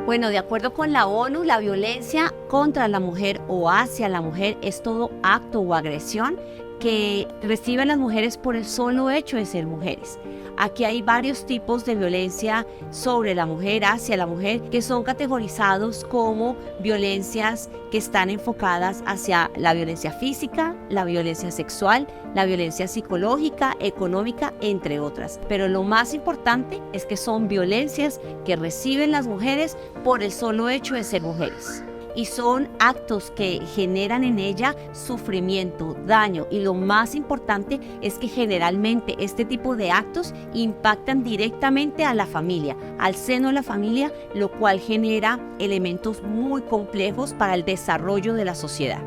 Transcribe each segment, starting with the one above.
Bueno, de acuerdo con la ONU, la violencia contra la mujer o hacia la mujer es todo acto o agresión que reciben las mujeres por el solo hecho de ser mujeres. Aquí hay varios tipos de violencia sobre la mujer, hacia la mujer, que son categorizados como violencias que están enfocadas hacia la violencia física, la violencia sexual, la violencia psicológica, económica, entre otras. Pero lo más importante es que son violencias que reciben las mujeres por el solo hecho de ser mujeres. Y son actos que generan en ella sufrimiento, daño, y lo más importante es que generalmente este tipo de actos impactan directamente a la familia, al seno de la familia, lo cual genera elementos muy complejos para el desarrollo de la sociedad.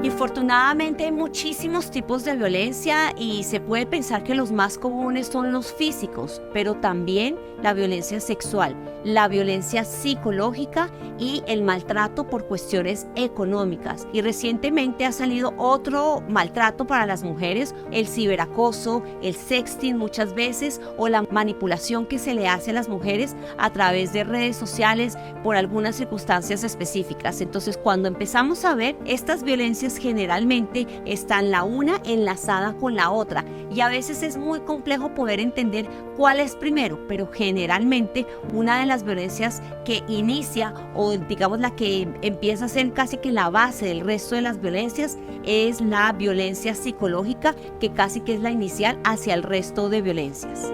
Infortunadamente hay muchísimos tipos de violencia y se puede pensar que los más comunes son los físicos, pero también la violencia sexual, la violencia psicológica y el maltrato por cuestiones económicas. Y recientemente ha salido otro maltrato para las mujeres, el ciberacoso, el sexting muchas veces, o la manipulación que se le hace a las mujeres a través de redes sociales por algunas circunstancias específicas. Entonces, cuando empezamos a ver estas violencias, generalmente están la una enlazada con la otra y a veces es muy complejo poder entender cuál es primero, pero generalmente una de las violencias que inicia o digamos la que empieza a ser casi que la base del resto de las violencias es la violencia psicológica, que casi que es la inicial hacia el resto de violencias.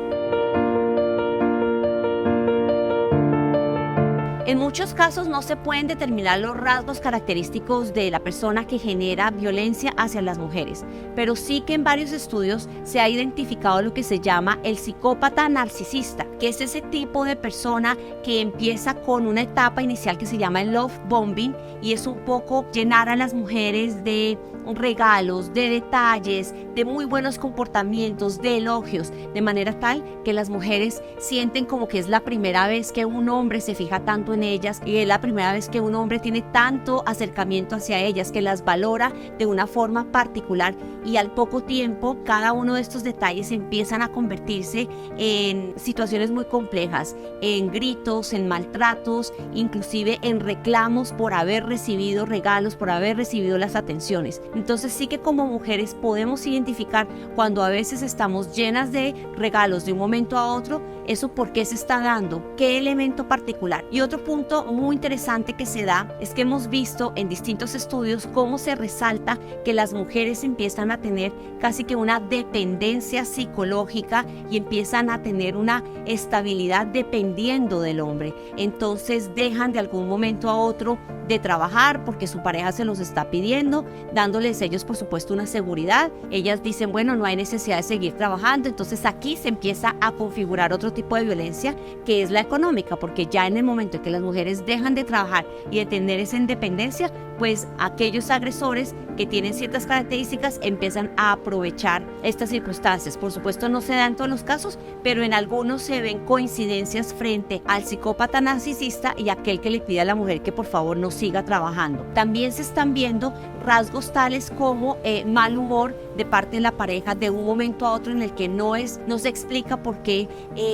En muchos casos no se pueden determinar los rasgos característicos de la persona que genera violencia hacia las mujeres, pero sí que en varios estudios se ha identificado lo que se llama el psicópata narcisista, que es ese tipo de persona que empieza con una etapa inicial que se llama el love bombing y es un poco llenar a las mujeres de regalos, de detalles, de muy buenos comportamientos, de elogios, de manera tal que las mujeres sienten como que es la primera vez que un hombre se fija tanto en ellas y es la primera vez que un hombre tiene tanto acercamiento hacia ellas, que las valora de una forma particular, y al poco tiempo cada uno de estos detalles empiezan a convertirse en situaciones muy complejas, en gritos, en maltratos, inclusive en reclamos por haber recibido regalos, por haber recibido las atenciones. Entonces sí que como mujeres podemos identificar cuando a veces estamos llenas de regalos de un momento a otro, eso por qué se está dando, qué elemento particular. Y otro punto muy interesante que se da es que hemos visto en distintos estudios cómo se resalta que las mujeres empiezan a tener casi que una dependencia psicológica y empiezan a tener una estabilidad dependiendo del hombre. Entonces dejan de algún momento a otro de trabajar porque su pareja se los está pidiendo, dándoles ellos por supuesto una seguridad. Ellas dicen, bueno, no hay necesidad de seguir trabajando. Entonces aquí se empieza a configurar otro tipo de violencia, que es la económica, porque ya en el momento en que las mujeres dejan de trabajar y de tener esa independencia, pues aquellos agresores que tienen ciertas características empiezan a aprovechar estas circunstancias. Por supuesto no se da en todos los casos, pero en algunos se ven coincidencias frente al psicópata narcisista y aquel que le pide a la mujer que por favor no siga trabajando. También se están viendo rasgos tales como mal humor de parte de la pareja de un momento a otro en el que no se explica por qué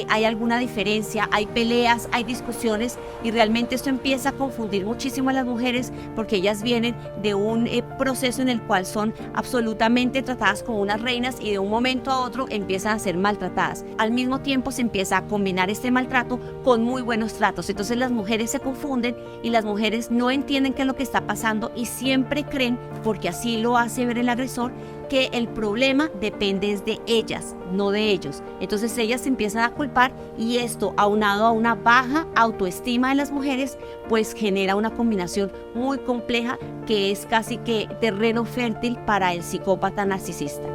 hay alguna diferencia, hay peleas, hay discusiones, y realmente esto empieza a confundir muchísimo a las mujeres porque ellas vienen de un proceso en el cual son absolutamente tratadas como unas reinas y de un momento a otro empiezan a ser maltratadas. Al mismo tiempo se empieza a combinar este maltrato con muy buenos tratos, entonces las mujeres se confunden y las mujeres no entienden qué es lo que está pasando y siempre creen, porque así lo hace ver el agresor, que el problema depende de ellas, no de ellos. Entonces ellas se empiezan a culpar y esto, aunado a una baja autoestima de las mujeres, pues genera una combinación muy compleja que es casi que terreno fértil para el psicópata narcisista.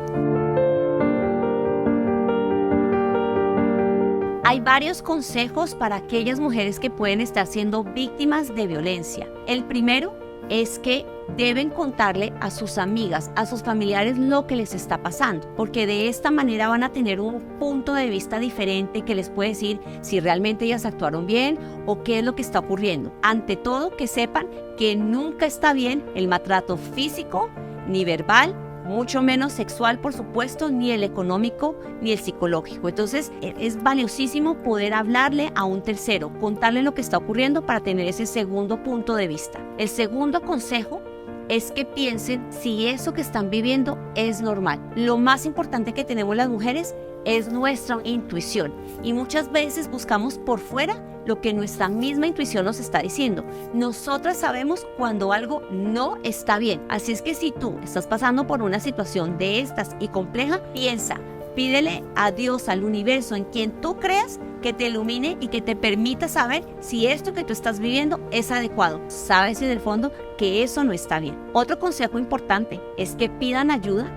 Hay varios consejos para aquellas mujeres que pueden estar siendo víctimas de violencia. El primero es que deben contarle a sus amigas, a sus familiares lo que les está pasando, porque de esta manera van a tener un punto de vista diferente que les puede decir si realmente ellas actuaron bien o qué es lo que está ocurriendo. Ante todo, que sepan que nunca está bien el maltrato físico, ni verbal, mucho menos sexual, por supuesto, ni el económico, ni el psicológico. Entonces, es valiosísimo poder hablarle a un tercero, contarle lo que está ocurriendo para tener ese segundo punto de vista. El segundo consejo es que piensen si eso que están viviendo es normal. Lo más importante que tenemos las mujeres es nuestra intuición, y muchas veces buscamos por fuera lo que nuestra misma intuición nos está diciendo. Nosotras sabemos cuando algo no está bien. Así es que si tú estás pasando por una situación de estas y compleja, piensa, pídele a Dios, al universo, en quien tú creas, que te ilumine y que te permita saber si esto que tú estás viviendo es adecuado. Sabes en el fondo que eso no está bien. Otro consejo importante es que pidan ayuda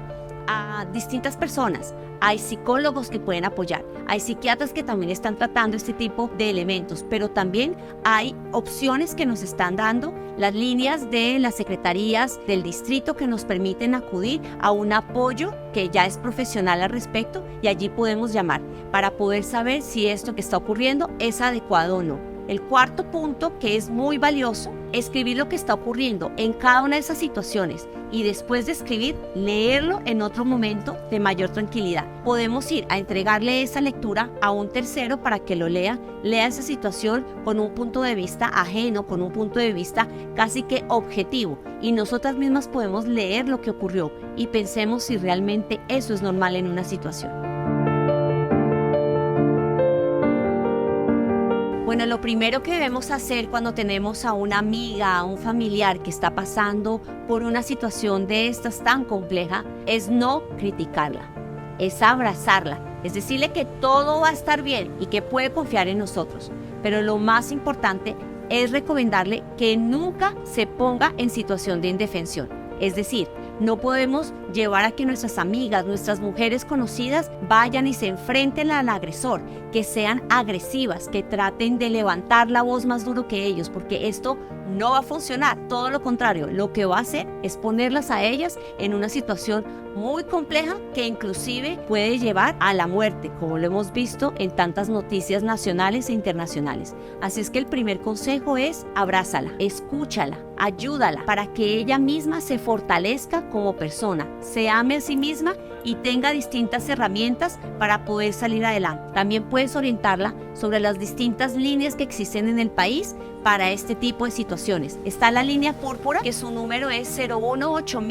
a distintas personas. Hay psicólogos que pueden apoyar, hay psiquiatras que también están tratando este tipo de elementos, pero también hay opciones que nos están dando las líneas de las secretarías del distrito que nos permiten acudir a un apoyo que ya es profesional al respecto, y allí podemos llamar para poder saber si esto que está ocurriendo es adecuado o no. El cuarto punto, que es muy valioso, escribir lo que está ocurriendo en cada una de esas situaciones, y después de escribir, leerlo en otro momento de mayor tranquilidad. Podemos ir a entregarle esa lectura a un tercero para que lo lea esa situación con un punto de vista ajeno, con un punto de vista casi que objetivo, y nosotras mismas podemos leer lo que ocurrió y pensemos si realmente eso es normal en una situación. Bueno, lo primero que debemos hacer cuando tenemos a una amiga, a un familiar que está pasando por una situación de estas tan compleja, es no criticarla, es abrazarla, es decirle que todo va a estar bien y que puede confiar en nosotros. Pero lo más importante es recomendarle que nunca se ponga en situación de indefensión. Es decir, no podemos llevar a que nuestras amigas, nuestras mujeres conocidas vayan y se enfrenten al agresor, que sean agresivas, que traten de levantar la voz más duro que ellos, porque esto no va a funcionar. Todo lo contrario, lo que va a hacer es ponerlas a ellas en una situación muy compleja que inclusive puede llevar a la muerte, como lo hemos visto en tantas noticias nacionales e internacionales. Así es que el primer consejo es abrázala, escúchala, ayúdala para que ella misma se fortalezca como persona, se ame a sí misma y tenga distintas herramientas para poder salir adelante. También puedes orientarla sobre las distintas líneas que existen en el país para este tipo de situaciones. Está la línea púrpura, que su número es 018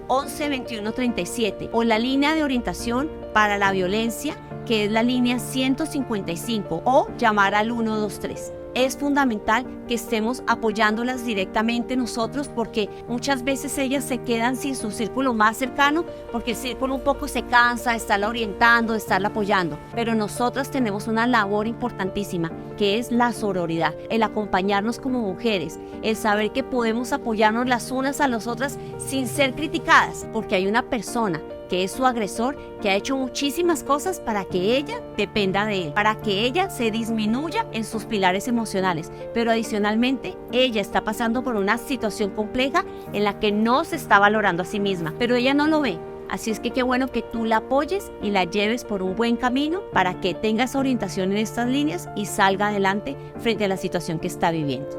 11 21 37, o la línea de orientación para la violencia, que es la línea 155, o llamar al 123. Es fundamental que estemos apoyándolas directamente nosotros, porque muchas veces ellas se quedan sin su círculo más cercano, porque el círculo un poco se cansa de estarla orientando, de estarla apoyando. Pero nosotras tenemos una labor importantísima, que es la sororidad, el acompañarnos como mujeres, el saber que podemos apoyarnos las unas a las otras sin ser criticadas, porque hay una persona que es su agresor, que ha hecho muchísimas cosas para que ella dependa de él, para que ella se disminuya en sus pilares emocionales, pero adicionalmente ella está pasando por una situación compleja en la que no se está valorando a sí misma, pero ella no lo ve. Así es que qué bueno que tú la apoyes y la lleves por un buen camino para que tenga esa orientación en estas líneas y salga adelante frente a la situación que está viviendo.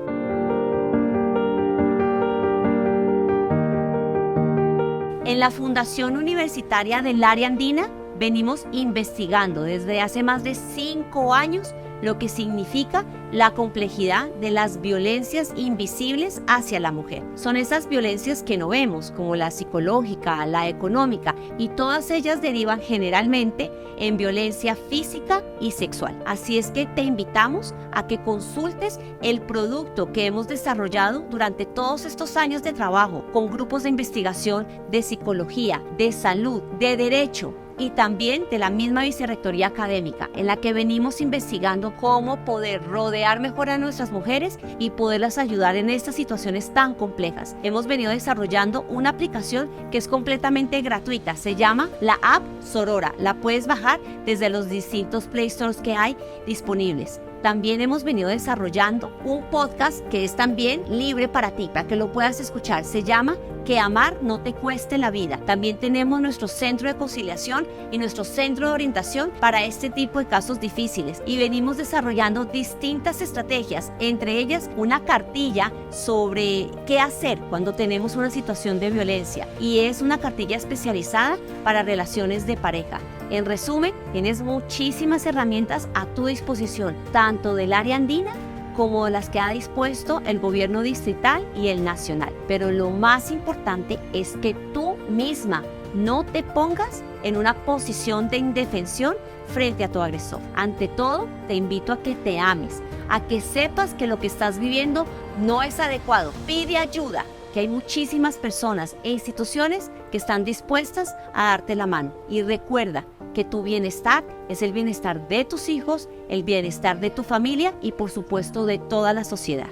En la Fundación Universitaria del Área Andina venimos investigando desde hace más de 5 años lo que significa la complejidad de las violencias invisibles hacia la mujer. Son esas violencias que no vemos, como la psicológica, la económica, y todas ellas derivan generalmente en violencia física y sexual. Así es que te invitamos a que consultes el producto que hemos desarrollado durante todos estos años de trabajo con grupos de investigación de psicología, de salud, de derecho, y también de la misma vicerrectoría académica, en la que venimos investigando cómo poder rodear mejor a nuestras mujeres y poderlas ayudar en estas situaciones tan complejas. Hemos venido desarrollando una aplicación que es completamente gratuita, se llama la app Sorora. La puedes bajar desde los distintos Play Stores que hay disponibles. también hemos venido desarrollando un podcast que es también libre para ti, para que lo puedas escuchar. Se llama Que amar no te cueste la vida. También tenemos nuestro centro de conciliación y nuestro centro de orientación para este tipo de casos difíciles. Y venimos desarrollando distintas estrategias, entre ellas una cartilla sobre qué hacer cuando tenemos una situación de violencia. Y es una cartilla especializada para relaciones de pareja. En resumen, tienes muchísimas herramientas a tu disposición, tanto del área andina como las que ha dispuesto el gobierno distrital y el nacional. Pero lo más importante es que tú misma no te pongas en una posición de indefensión frente a tu agresor. Ante todo, te invito a que te ames, a que sepas que lo que estás viviendo no es adecuado. Pide ayuda, que hay muchísimas personas e instituciones que están dispuestas a darte la mano. Y recuerda que tu bienestar es el bienestar de tus hijos, el bienestar de tu familia y por supuesto de toda la sociedad.